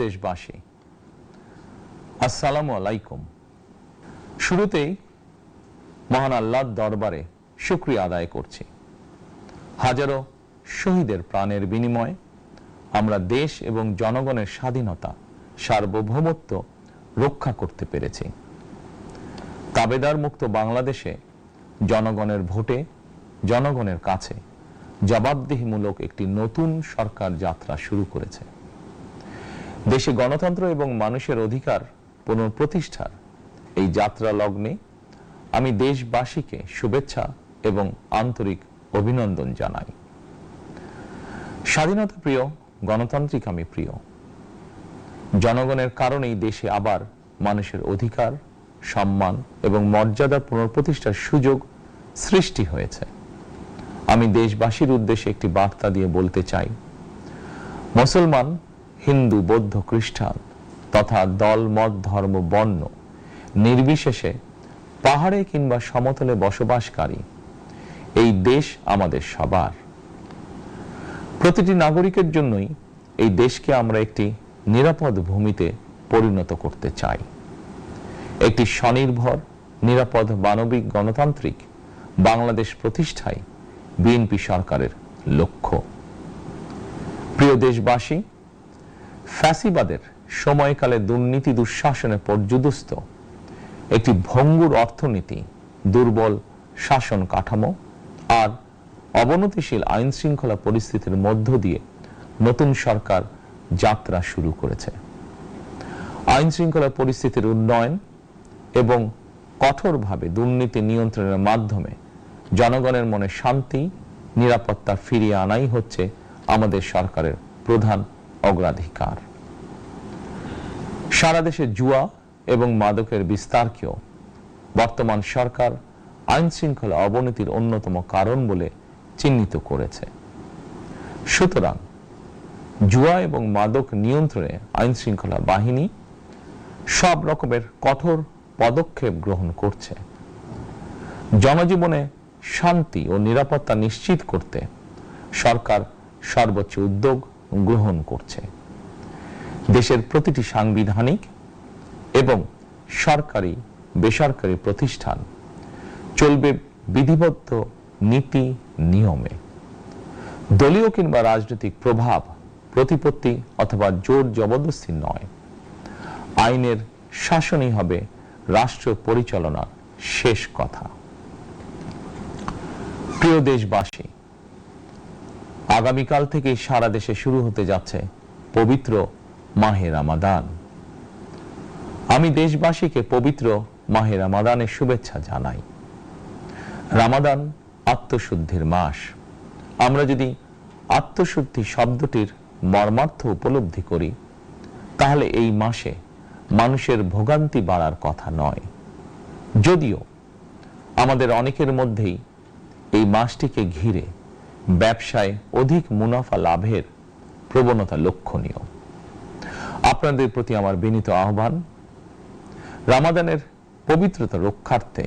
দেশবাসী, আসসালামু আলাইকুম। শুরুতেই মহান আল্লাহর দরবারে শুকরিয়া আদায় করছি। হাজারো শহীদের প্রাণের বিনিময়ে আমরা দেশ এবং জনগণের স্বাধীনতা, সার্বভৌমত্ব রক্ষা করতে পেরেছি। তাবেদার মুক্ত বাংলাদেশে জনগণের ভোটে জনগণের কাছে জবাবদিহিমূলক একটি নতুন সরকার যাত্রা শুরু করেছে। দেশে গণতন্ত্র এবং মানুষের অধিকার পুনঃপ্রতিষ্ঠার এই যাত্রা লগ্নে আমি দেশবাসীকে শুভেচ্ছা এবং আন্তরিক অভিনন্দন জানাই। স্বাধীনতা প্রিয়, গণতান্ত্রিক আমি প্রিয়। জনগণের কারণেই দেশে আবার মানুষের অধিকার, সম্মান এবং মর্যাদা পুনঃপ্রতিষ্ঠার সুযোগ সৃষ্টি হয়েছে। আমি দেশবাসীর উদ্দেশ্যে একটি বার্তা দিয়ে বলতে চাই, মুসলমান, হিন্দু, বৌদ্ধ, খ্রিস্টান তথা দল, মত, ধর্ম, বর্ণ নির্বিশেষে পাহাড়ে কিংবা সমতলে বসবাসকারী এই দেশ আমাদের সবার। প্রতিটি নাগরিকের জন্যই এই দেশকে আমরা একটি নিরাপদ ভূমিতে পরিণত করতে চাই। একটি স্বনির্ভর, নিরাপদ, মানবিক, গণতান্ত্রিক বাংলাদেশ প্রতিষ্ঠাই বিএনপি সরকারের লক্ষ্য। প্রিয় দেশবাসী, ফ্যাসিবাদের সময়কালে দুর্নীতি, দুঃশাসনে পর্যুদস্ত একটি ভঙ্গুর অর্থনীতি, দুর্বল শাসন কাঠামো আর অবনতিশীল আইন শৃঙ্খলা পরিস্থিতির মধ্য দিয়ে নতুন সরকার যাত্রা শুরু করেছে। আইন শৃঙ্খলা পরিস্থিতির উন্নয়ন এবং কঠোরভাবে দুর্নীতি নিয়ন্ত্রণের মাধ্যমে জনগণের মনে শান্তি, নিরাপত্তা ফিরিয়ে আনাই হচ্ছে আমাদের সরকারের প্রধান অগ্রাধিকার। সারা দেশে জুয়া এবং মাদকের বিস্তারকেও বর্তমান সরকার আইন শৃঙ্খলা অবনতির অন্যতম কারণ বলে চিহ্নিত করেছে। সুতরাং জুয়া এবং মাদক নিয়ন্ত্রণে আইন শৃঙ্খলা বাহিনী সব রকমের কঠোর পদক্ষেপ গ্রহণ করছে। জনজীবনে শান্তি ও নিরাপত্তা নিশ্চিত করতে সরকার সর্বোচ্চ উদ্যোগ গ্রহণ করছে। দেশের প্রতিটি সাংবিধানিক এবং সরকারি, বেসরকারি প্রতিষ্ঠান চলবে বিধিবদ্ধ নীতি নিয়মে। দলীয় কিংবা রাজনৈতিক প্রভাব, প্রতিপত্তি অথবা জোর জবরদস্তি নয়। আইনের শাসনই হবে রাষ্ট্র পরিচালনার শেষ কথা। প্রিয় দেশবাসী, আগামীকাল থেকে সারা দেশে শুরু হতে যাচ্ছে পবিত্র মাহে রমাদান। আমি দেশবাসীকে পবিত্র মাহে রমাদানের শুভেচ্ছা জানাই। রমাদান আত্মশুদ্ধির মাস। আমরা যদি আত্মশুদ্ধি শব্দটির মর্মার্থ উপলব্ধি করি, তাহলে এই মাসে মানুষের ভোগান্তি বাড়ার কথা নয়। যদিও আমাদের অনেকের মধ্যেই এই মাসটিকে ঘিরে ব্যবসায় অধিক মুনাফা লাভের প্রবণতা লক্ষণীয়। আপনাদের প্রতি আমার বিনীত আহ্বান, রমাদানের পবিত্রতা রক্ষার্থে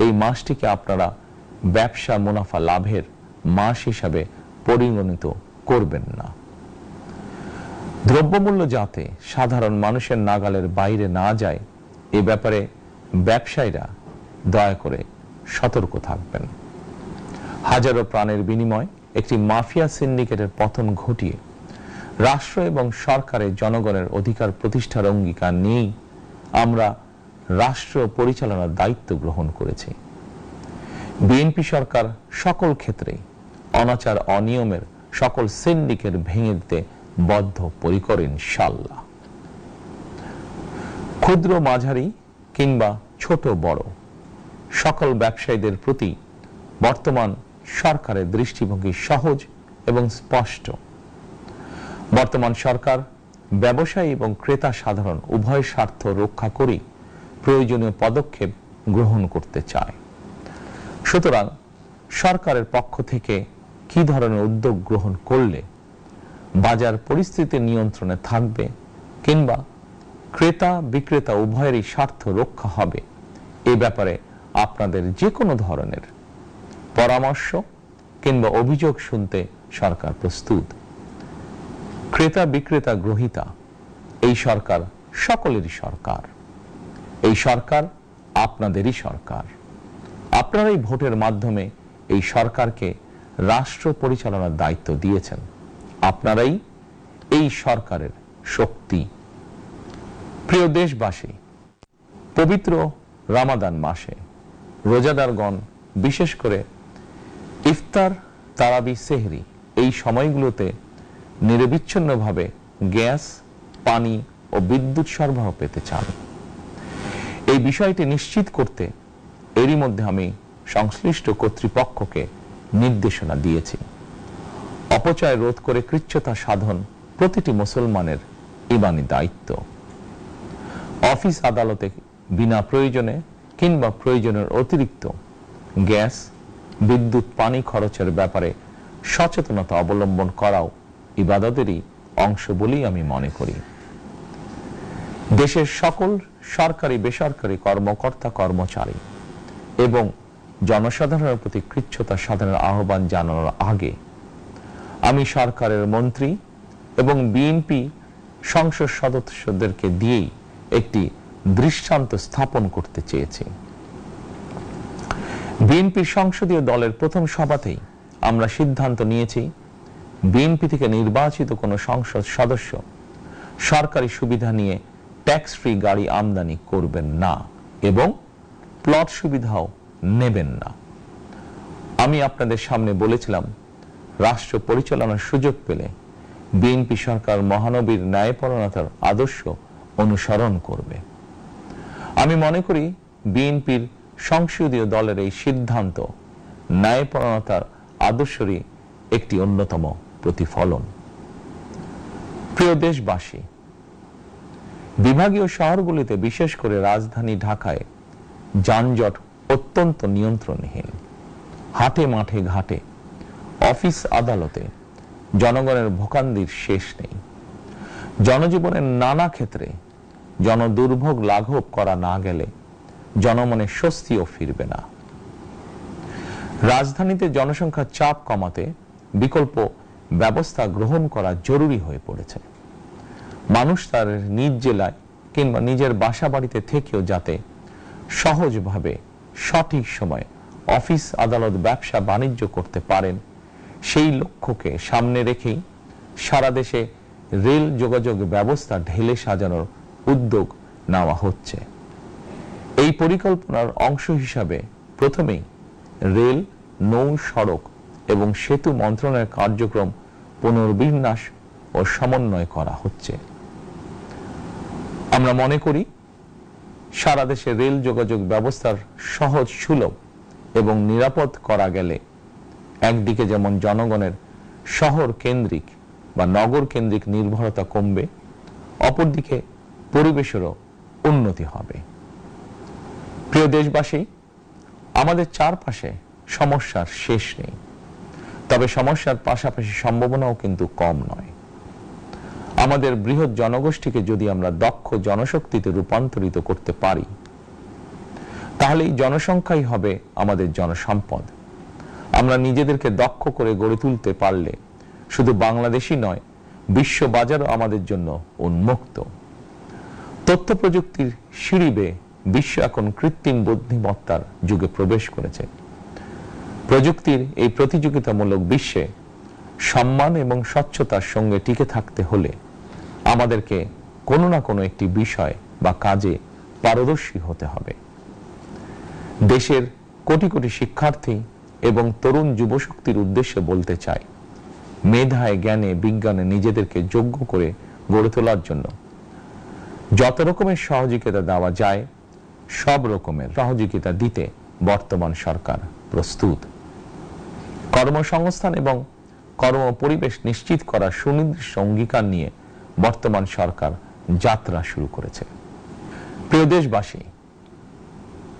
এই মাসটিকে আপনারা ব্যবসা মুনাফা লাভের মাস হিসাবে পরিগণিত করবেন না। দ্রব্যমূল্য যাতে সাধারণ মানুষের নাগালের বাইরে না যায়, এ ব্যাপারে ব্যবসায়ীরা দয়া করে সতর্ক থাকবেন। হাজারো প্রাণের বিনিময় একটি মাফিয়া সিন্ডিকেটের পতন ঘটিয়ে রাষ্ট্র এবং সরকারের জনগণের অধিকার প্রতিষ্ঠার অঙ্গীকার নিয়েই আমরা রাষ্ট্র পরিচালনার দায়িত্ব গ্রহণ করেছি। বিএনপি সরকার সকল ক্ষেত্রে অনাচার, অনিয়মের সকল সিন্ডিকেট ভেঙে দিতে বদ্ধপরিকর ইনশাআল্লাহ। ক্ষুদ্র, মাঝারি কিংবা ছোট বড় সকল ব্যবসায়ীদের প্রতি বর্তমান সরকারের দৃষ্টিভঙ্গি সহজ এবং স্পষ্ট। বর্তমান সরকার ব্যবসায়ী এবং ক্রেতা সাধারণ উভয় স্বার্থ রক্ষা করে প্রয়োজনীয় পদক্ষেপ গ্রহণ করতে চায়। সুতরাং সরকারের পক্ষ থেকে কি ধরনের উদ্যোগ গ্রহণ করলে বাজার পরিস্থিতি নিয়ন্ত্রণে থাকবে কিংবা ক্রেতা বিক্রেতা উভয়েরই স্বার্থ রক্ষা হবে, এ ব্যাপারে আপনাদের যে কোনো ধরনের পরামর্শ কিংবা অভিযোগ শুনতে সরকার প্রস্তুত। ক্রেতা বিক্রেতা গ্রহীতা এই সরকার সকলেরই সরকার, এই সরকার আপনাদেরই সরকার। আপনারাই ভোটের মাধ্যমে এই সরকারকে রাষ্ট্র পরিচালনার দায়িত্ব দিয়েছেন, আপনারাই এই সরকারের শক্তি। প্রিয় দেশবাসী, পবিত্র রমাদান মাসে রোজাদারগণ বিশেষ করে ইফতার, তারাবি, সেহরি এই সময়গুলোতে নিরবিচ্ছিন্নভাবে গ্যাস, পানি ও বিদ্যুৎ সরবরাহ পেতে চান। এই বিষয়টি নিশ্চিত করতে এরই মধ্যে আমি সংশ্লিষ্ট কর্তৃপক্ষকে নির্দেশনা দিয়েছি। অপচয় রোধ করে কৃচ্ছতা সাধন প্রতিটি মুসলমানের ঈমানি দায়িত্ব। অফিস আদালতে বিনা প্রয়োজনে কিংবা প্রয়োজনের অতিরিক্ত গ্যাস, বিদ্যুৎ, পানি খরচের ব্যাপারে সচেতনতা অবলম্বন করাও ইবাদতেরই অংশ বলেই আমি মনে করি। দেশের সকল সরকারি বেসরকারি কর্মকর্তা কর্মচারী এবং জনসাধারণের প্রতি কৃচ্ছতা সাধনের আহ্বান জানানোর আগে আমি সরকারের মন্ত্রী এবং বিএনপি সংসদ সদস্যদেরকে দিয়েই একটি দৃষ্টান্ত স্থাপন করতে চেয়েছি। বিএনপির সংসদীয় দলের প্রথম সভাতেই আমরা সিদ্ধান্ত নিয়েছি, বিএনপি থেকে নির্বাচিত কোনো সংসদ সদস্য সরকারি সুবিধা নিয়ে ট্যাক্স ফ্রি গাড়ি আমদানি করবেন না এবং প্লট সুবিধাও নেবেন না। আমি আপনাদের সামনে বলেছিলাম, রাষ্ট্র পরিচালনার সুযোগ পেলে বিএনপি সরকার মহানবীর ন্যায়পরায়ণতার আদর্শ অনুসরণ করবে। আমি মনে করি বিএনপির সংসদীয় দলের এই সিদ্ধান্ত ন্যায়পরায়ণতার আদর্শেরই একটি অন্যতম প্রতিফলন। প্রিয় দেশবাসী, বিভাগীয় শহরগুলিতে বিশেষ করে রাজধানী ঢাকায় যানজট অত্যন্ত নিয়ন্ত্রণহীন। হাটে মাঠে ঘাটে, অফিস আদালতে জনগণের ভোগান্তির শেষ নেই। জনজীবনের নানা ক্ষেত্রে জনদুর্ভোগ লাঘব করা না গেলে জনমনে স্বস্তিও ফিরবে না। রাজধানীতে জনসংখ্যার চাপ কমাতে বিকল্প ব্যবস্থা গ্রহণ করা জরুরি হয়ে পড়েছে। মানুষ তার নিজ জেলায় কিংবা নিজের বাসা বাড়িতে থেকেও যাতে সহজভাবে সঠিক সময়ে অফিস, আদালত, ব্যবসা বাণিজ্য করতে পারেন, সেই লক্ষ্যকে সামনে রেখেই সারা দেশে রেল যোগাযোগ ব্যবস্থা ঢেলে সাজানোর উদ্যোগ নেওয়া হচ্ছে। এই পরিকল্পনার অংশ হিসাবে প্রথমেই রেল, নৌ, সড়ক এবং সেতু মন্ত্রণালয়ের কার্যক্রম পুনর্বিন্যাস ও সমন্বয় করা হচ্ছে। আমরা মনে করি সারা দেশে রেল যোগাযোগ ব্যবস্থার সহজ, সুলভ এবং নিরাপদ করা গেলে একদিকে যেমন জনগণের শহর কেন্দ্রিক বা নগর কেন্দ্রিক নির্ভরতা কমবে, অপরদিকে পরিবেশেরও উন্নতি হবে। প্রিয় দেশবাসী, আমাদের চারপাশে সমস্যার শেষ নেই, তবে সমস্যার পাশাপাশি সম্ভাবনাও কিন্তু কম নয়। আমাদের বৃহৎ জনগোষ্ঠীকে যদি আমরা দক্ষ জনশক্তিতে রূপান্তরিত করতে পারি, তাহলে এই জনসংখ্যাই হবে আমাদের জনসম্পদ। আমরা নিজেদেরকে দক্ষ করে গড়ে তুলতে পারলে শুধু বাংলাদেশই নয়, বিশ্ব বাজারও আমাদের জন্য উন্মুক্ত। তথ্য প্রযুক্তির সিঁড়ি বেয়ে বিশ্ব এখন কৃত্রিম বুদ্ধিমত্তার যুগে প্রবেশ করেছে। প্রযুক্তির এই প্রতিযোগিতামূলক বিশ্বে সম্মান এবং স্বচ্ছতার সঙ্গে টিকে থাকতে হলে আমাদেরকে কোনো না কোনো একটি বিষয় বা কাজে পারদর্শী হতে হবে। দেশের কোটি কোটি শিক্ষার্থী এবং তরুণ যুবশক্তির উদ্দেশ্যে বলতে চাই, মেধায়, জ্ঞানে, বিজ্ঞানে নিজেদেরকে যোগ্য করে গড়ে তোলার জন্য যত রকমের সহযোগিতা দেওয়া যায়, সব রকমের সহযোগিতা দিতে বর্তমান সরকার প্রস্তুত। কর্মসংস্থান এবং কর্ম পরিবেশ নিশ্চিত করার সুনির্দিষ্ট অঙ্গীকার নিয়ে বর্তমান সরকার যাত্রা শুরু করেছে। প্রিয় দেশবাসী,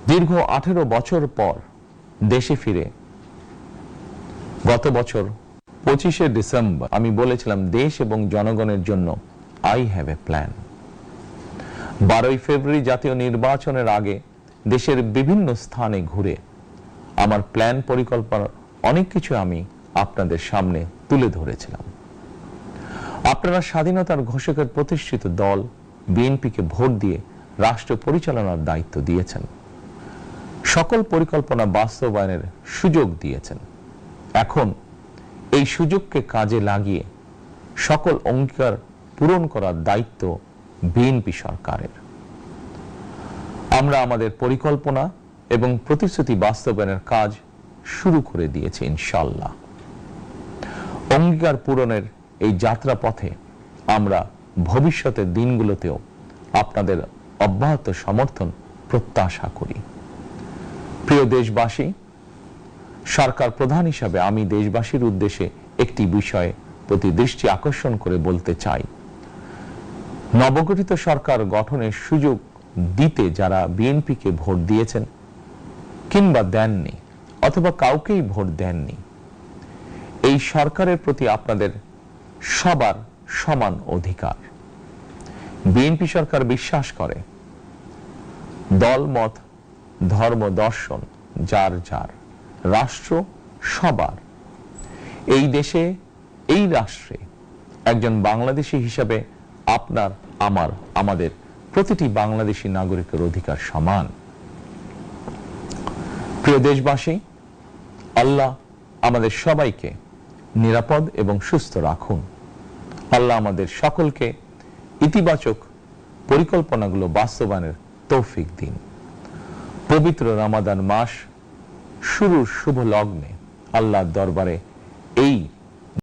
দীর্ঘ 18 বছর পর দেশে ফিরে গত বছর 25শে ডিসেম্বর আমি বলেছিলাম, দেশ এবং জনগণের জন্য আই হ্যাভ এ প্ল্যান। 12ই ফেব্রুয়ারি জাতীয় নির্বাচনের আগে দেশের বিভিন্ন স্থানে ঘুরে আমার প্ল্যান, পরিকল্পনার অনেক কিছু আমি আপনাদের সামনে তুলে ধরেছিলাম। আপনারা স্বাধীনতার ঘোষকের প্রতিষ্ঠিত দল বিএনপিকে ভোট দিয়ে রাষ্ট্র পরিচালনার দায়িত্ব দিয়েছেন, সকল পরিকল্পনা বাস্তবায়নের সুযোগ দিয়েছেন। এখন এই সুযোগকে কাজে লাগিয়ে সকল অঙ্গীকার পূরণ করার দায়িত্ব বিএনপি সরকারের। আমরা আমাদের পরিকল্পনা এবং প্রতিশ্রুতি বাস্তবায়নের কাজ শুরু করে দিয়েছি ইনশাআল্লাহ। অঙ্গীকার পূরণের এই যাত্রা পথে আমরা ভবিষ্যতের দিনগুলোতেও আপনাদের অব্যাহত সমর্থন প্রত্যাশা করি। প্রিয় দেশবাসী, সরকার প্রধান হিসাবে আমি দেশবাসীর উদ্দেশ্যে একটি বিষয়ে প্রতি দৃষ্টি আকর্ষণ করে বলতে চাই। নবগঠিত সরকার গঠনের সুযোগ দিতে যারা বিএনপিকে ভোট দিয়েছেন কিংবা দেননি অথবা কাউকেই ভোট দেননি, এই সরকারের প্রতি আপনাদের সবার সমান অধিকার। বিএনপি সরকার বিশ্বাস করে দল মত ধর্ম দর্শন যার যার, রাষ্ট্র সবার। এই দেশে এই রাষ্ট্রে একজন বাংলাদেশী হিসাবে আপনার আমার আমাদের প্রতিটি বাংলাদেশী নাগরিকের অধিকার সমান। প্রিয় দেশবাসী, আল্লাহ আমাদের সবাইকে নিরাপদ এবং সুস্থ রাখুন। আল্লাহ আমাদের সকলকে ইতিবাচক পরিকল্পনাগুলো বাস্তবায়নের তৌফিক দিন। পবিত্র রমাদান মাস শুরুর শুভ লগ্নে আল্লাহর দরবারে এই